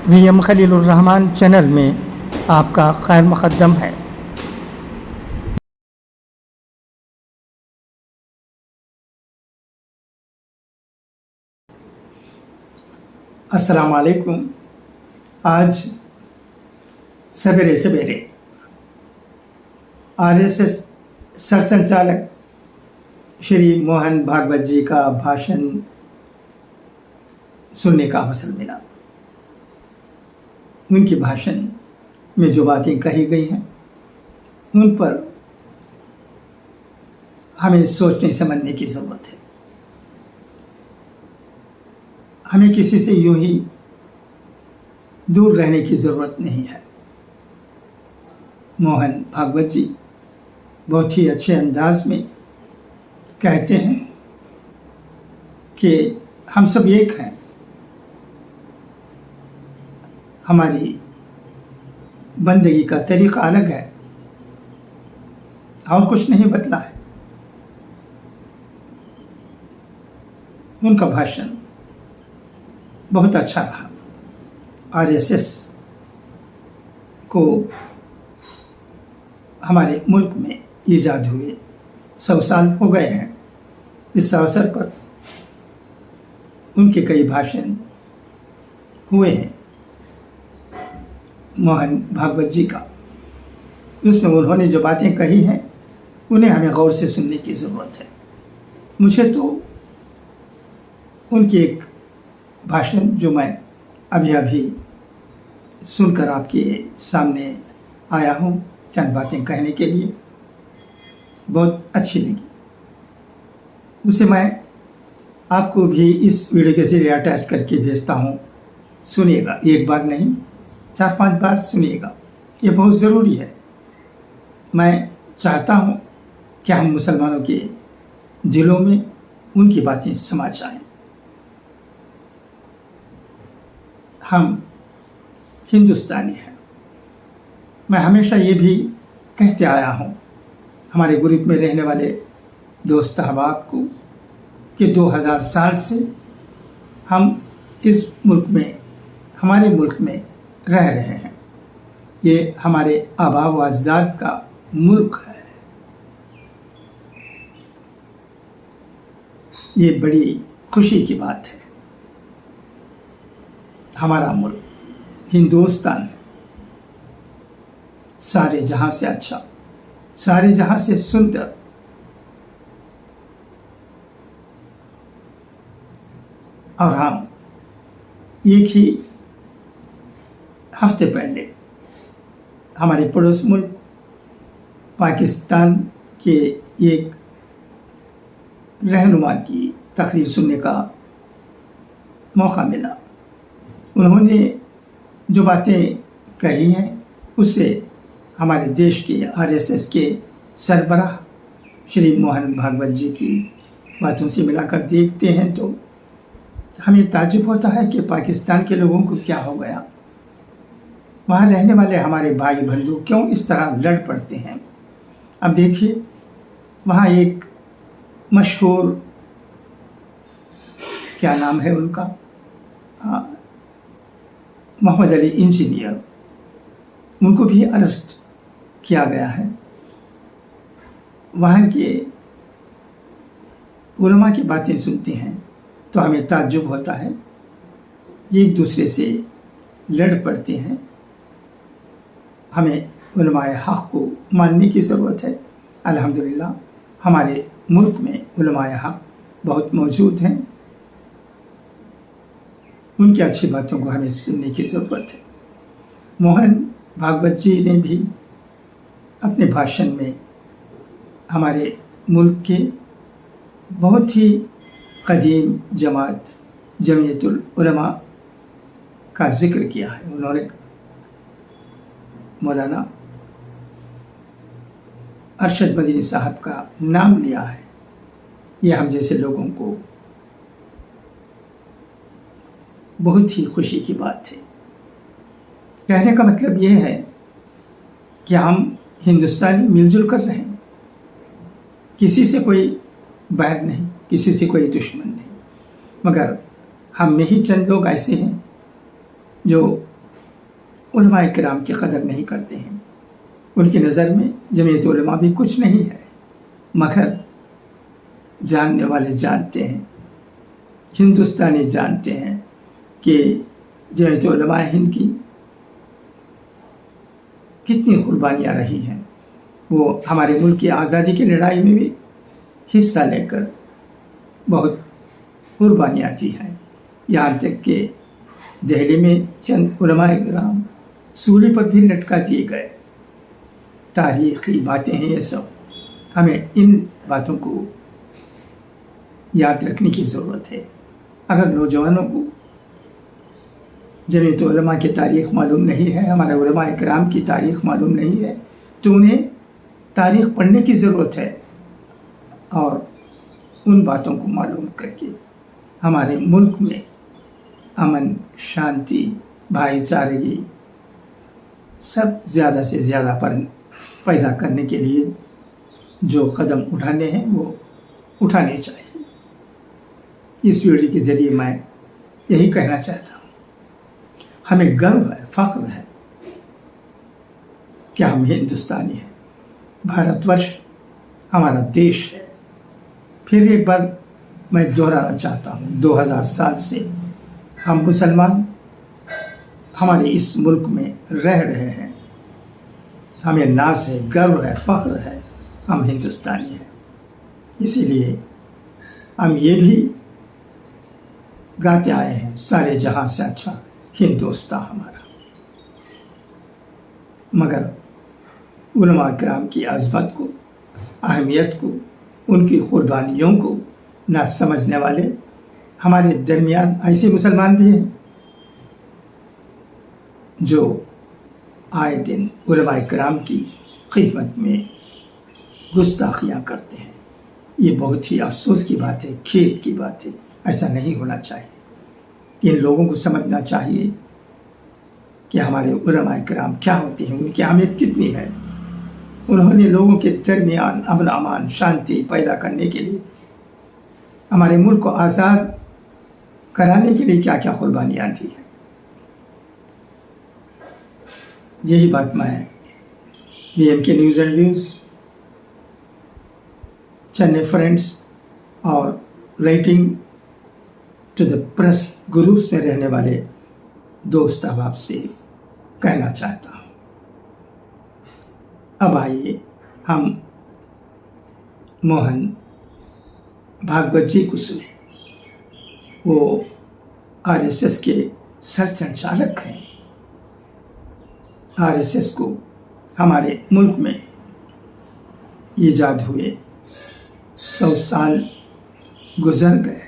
VM Khalilurrahman channel में आपका खैर मुक़द्दम है। अस्सलाम वालेकुम। आज सवेरे सवेरे RSS सरसंघचालक श्री मोहन भागवत जी का भाषण सुनने का अवसर मिला। उनके भाषण में जो बातें कही गई हैं उन पर हमें सोचने समझने की ज़रूरत है। हमें किसी से यूं ही दूर रहने की ज़रूरत नहीं है। मोहन भागवत जी बहुत ही अच्छे अंदाज में कहते हैं कि हम सब एक हैं, हमारी बंदगी का तरीक़ा अलग है और कुछ नहीं बदला है। उनका भाषण बहुत अच्छा रहा। RSS को हमारे मुल्क में ईजाद हुए 100 साल हो गए हैं। इस अवसर पर उनके कई भाषण हुए हैं मोहन भागवत जी का। उसमें उन्होंने जो बातें कही हैं उन्हें हमें गौर से सुनने की ज़रूरत है। मुझे तो उनकी एक भाषण जो मैं अभी सुनकर आपके सामने आया हूँ चंद बातें कहने के लिए, बहुत अच्छी लगी। उसे मैं आपको भी इस वीडियो के ज़रिए अटैच करके भेजता हूँ। सुनिएगा, एक बार नहीं 4-5 बार सुनिएगा, ये बहुत ज़रूरी है। मैं चाहता हूँ कि हम मुसलमानों के दिलों में उनकी बातें समा जाएं। हम हिंदुस्तानी हैं। मैं हमेशा ये भी कहते आया हूँ हमारे ग्रुप में रहने वाले दोस्त अहबाब को कि 2000 साल से हम इस मुल्क में, हमारे मुल्क में रह रहे हैं। ये हमारे आबा व अजदाद का मुल्क है। ये बड़ी खुशी की बात है। हमारा मुल्क हिंदुस्तान सारे जहां से अच्छा, सारे जहां से सुंदर। और हम एक ही हफ्ते पहले हमारे पड़ोस मुल्क पाकिस्तान के एक रहनुमा की तकरीर सुनने का मौका मिला। उन्होंने जो बातें कही हैं उससे हमारे देश के RSS के सरबराह श्री मोहन भागवत जी की बातों से मिलाकर देखते हैं तो हमें ताज्जुब होता है कि पाकिस्तान के लोगों को क्या हो गया। वहाँ रहने वाले हमारे भाई बंधु क्यों इस तरह लड़ पड़ते हैं। अब देखिए, वहाँ एक मशहूर, क्या नाम है उनका, मोहम्मद अली इंजीनियर, उनको भी अरेस्ट किया गया है। वहाँ के उलमा की बातें सुनते हैं तो हमें ताज्जुब होता है। एक दूसरे से लड़ पड़ते हैं। हमें उलमाए हक़ को मानने की ज़रूरत है। अल्हम्दुलिल्लाह हमारे मुल्क में उलमाए हक़ बहुत मौजूद हैं। उनकी अच्छी बातों को हमें सुनने की ज़रूरत है। मोहन भागवत जी ने भी अपने भाषण में हमारे मुल्क के बहुत ही कदीम जमात जमीयतुल उलमा का ज़िक्र किया है। उन्होंने मौलाना अरशद मदनी साहब का नाम लिया है। यह हम जैसे लोगों को बहुत ही खुशी की बात है। कहने का मतलब यह है कि हम हिंदुस्तानी मिलजुल कर रहे हैं, किसी से कोई बैर नहीं, किसी से कोई दुश्मन नहीं, मगर हम में ही चंद लोग ऐसे हैं जो علماء کرام کی قدر نہیں کرتے ہیں. ان کی نظر میں جمعیت علماء بھی کچھ نہیں ہے، مگر جاننے والے جانتے ہیں، ہندوستانی جانتے ہیں کہ جمعیت علماء ہند کی کتنی قربانیاں رہی ہیں. وہ ہمارے ملک کی آزادی کی لڑائی میں بھی حصہ لے کر بہت قربانیاں دی ہیں. یہاں تک کہ دہلی میں چند علماء کرام سولی پر بھی لٹکا دیے گئے. تاریخی باتیں ہیں یہ سب. ہمیں ان باتوں کو یاد رکھنے کی ضرورت ہے. اگر نوجوانوں کو جمعیت علماء کی تاریخ معلوم نہیں ہے، ہمارے علماء کرام کی تاریخ معلوم نہیں ہے، تو انہیں تاریخ پڑھنے کی ضرورت ہے اور ان باتوں کو معلوم کر کے ہمارے ملک میں امن، شانتی، بھائی چارگی سب زیادہ سے زیادہ پیدا کرنے کے لیے جو قدم اٹھانے ہیں وہ اٹھانے چاہیے. اس ویڈیو کے ذریعے میں یہی کہنا چاہتا ہوں. ہمیں گرو ہے، فخر ہے کہ ہم ہندوستانی ہیں. بھارت ورش ہمارا دیش ہے. پھر ایک بار میں دہرانا چاہتا ہوں، 2000 سال سے ہم مسلمان ہمارے اس ملک میں رہ رہے ہیں. ہمیں ناز ہے، گرو ہے، فخر ہے، ہم ہندوستانی ہیں. اسی لیے ہم یہ بھی گاتے آئے ہیں، سارے جہاں سے اچھا ہندوستان ہمارا. مگر علماء کرام کی عظمت کو، اہمیت کو، ان کی قربانیوں کو نہ سمجھنے والے ہمارے درمیان ایسے مسلمان بھی ہیں جو آئے دن علماء کرام کی خدمت میں گستاخیاں کرتے ہیں. یہ بہت ہی افسوس کی بات ہے، کھیت کی بات ہے. ایسا نہیں ہونا چاہیے. ان لوگوں کو سمجھنا چاہیے کہ ہمارے علماء کرام کیا ہوتے ہیں، ان کی اہمیت کتنی ہے. انہوں نے لوگوں کے درمیان امن، امان، شانتی پیدا کرنے کے لیے، ہمارے ملک کو آزاد کرانے کے لیے کیا کیا قربانیاں دی ہیں. یہی بات میں BMK news and views, channel friends اور writing to the press groups میں رہنے والے دوست احباب سے کہنا چاہتا ہوں. اب آئیے ہم موہن بھاگوت جی کو سنیں. وہ RSS کے سرسنچالک ہیں. RSS کو ہمارے ملک میں ایجاد ہوئے 100 سال گزر گئے.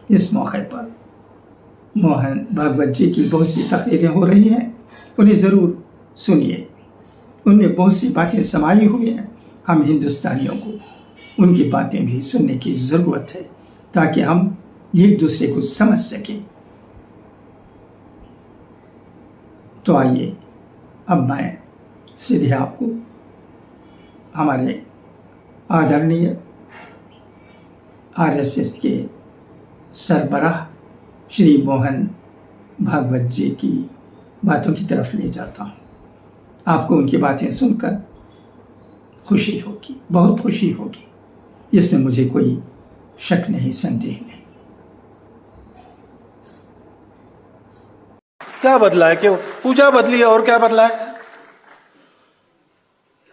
اس موقع پر موہن بھاگوت جی کی بہت سی تقریریں ہو رہی ہیں، انہیں ضرور سنیے. ان میں بہت سی باتیں سمائی ہوئی ہیں. ہم ہندوستانیوں کو ان کی باتیں بھی سننے کی ضرورت ہے تاکہ ہم ایک دوسرے کو سمجھ سکیں. تو آئیے اب میں سیدھے آپ کو ہمارے آدرنیہ RSS کے سربراہ شری موہن بھاگوت جی کی باتوں کی طرف لے جاتا ہوں. آپ کو ان کی باتیں سن کر خوشی ہوگی، بہت خوشی ہوگی. اس میں مجھے کوئی شک نہیں، سندیہ نہیں. کیا بدلا ہے کہ پوجا بدلی ہے اور کیا بدلا ہے؟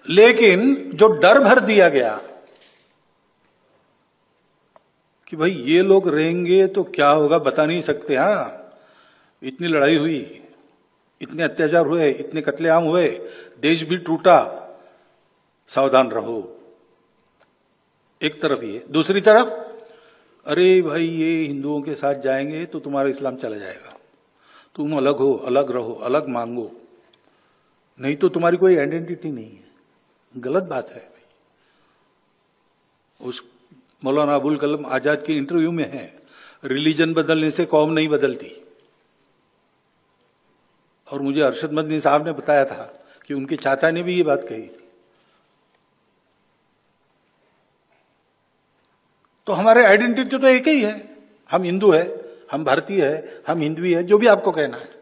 لیکن جو ڈر بھر دیا گیا کہ بھائی یہ لوگ رہیں گے تو کیا ہوگا بتا نہیں سکتے. ہاں، اتنی لڑائی ہوئی، اتنے اتیاچار ہوئے، اتنے قتل عام ہوئے، دیش بھی ٹوٹا، ساودھان رہو. ایک طرف یہ، دوسری طرف ارے بھائی یہ ہندوؤں کے ساتھ جائیں گے تو تمہارا اسلام چلا جائے گا، تم الگ ہو، الگ رہو، الگ مانگو، نہیں تو تمہاری کوئی آئیڈینٹی نہیں ہے. غلط بات ہے. اس مولانا ابوالکلام آزاد کے انٹرویو میں ہے، ریلیجن بدلنے سے قوم نہیں بدلتی. اور مجھے ارشد مدنی صاحب نے بتایا تھا کہ ان کے چاچا نے بھی یہ بات کہی تھی. تو ہمارے آئیڈینٹی تو ایک ہی ہے، ہم ہندو ہے، ہم بھارتی ہے، ہم ہندوی ہے، جو بھی آپ کو کہنا ہے.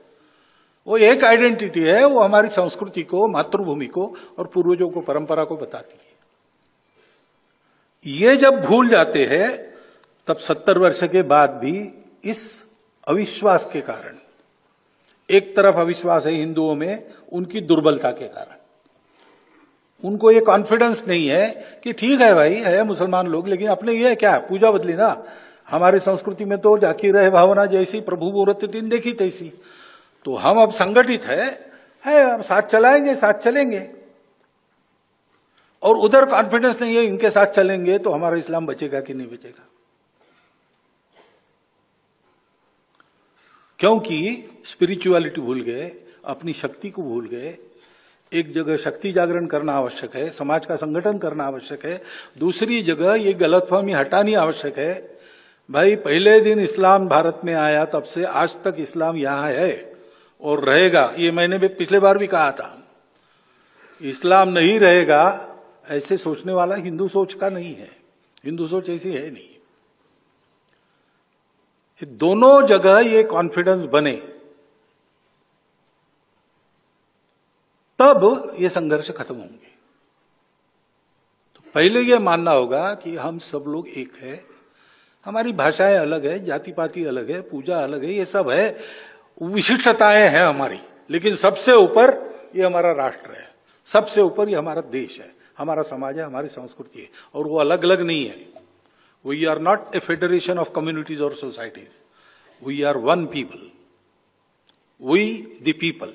वो एक आइडेंटिटी है, वो हमारी संस्कृति को, मातृभूमि को और पूर्वजों को, परंपरा को बताती है। ये जब भूल जाते हैं तब 70 वर्ष के बाद भी इस अविश्वास के कारण, एक तरफ अविश्वास है हिंदुओं में उनकी दुर्बलता के कारण, उनको ये कॉन्फिडेंस नहीं है कि ठीक है भाई है मुसलमान लोग, लेकिन अपने ये क्या पूजा बदली ना, हमारी संस्कृति में तो जाकी रहे भावना जैसी, प्रभु मुहूर्त दिन देखी तैसी, तो हम अब संगठित है अब साथ चलाएंगे, साथ चलेंगे। और उधर कॉन्फिडेंस नहीं है इनके साथ चलेंगे तो हमारा इस्लाम बचेगा कि नहीं बचेगा, क्योंकि स्पिरिचुअलिटी भूल गए, अपनी शक्ति को भूल गए। एक जगह शक्ति जागरण करना आवश्यक है, समाज का संगठन करना आवश्यक है, दूसरी जगह ये गलतफहमी हटानी आवश्यक है। भाई पहले दिन इस्लाम भारत में आया तब से आज तक इस्लाम यहां है और रहेगा, ये मैंने भी पिछले बार भी कहा था। इस्लाम नहीं रहेगा ऐसे सोचने वाला हिंदू सोच का नहीं है, हिंदू सोच ऐसी है नहीं। दोनों जगह ये कॉन्फिडेंस बने तब ये संघर्ष खत्म होंगे। तो पहले ये मानना होगा कि हम सब लोग एक है, हमारी भाषाएं अलग है, जाति पाति अलग है, पूजा अलग है, ये सब है, विशिष्टताएं हैं हमारी, लेकिन सबसे ऊपर ये हमारा राष्ट्र है, सबसे ऊपर ये हमारा देश है, हमारा समाज है, हमारी संस्कृति है, और वो अलग अलग नहीं है। We are not a federation of communities और societies, we are one people, we the people.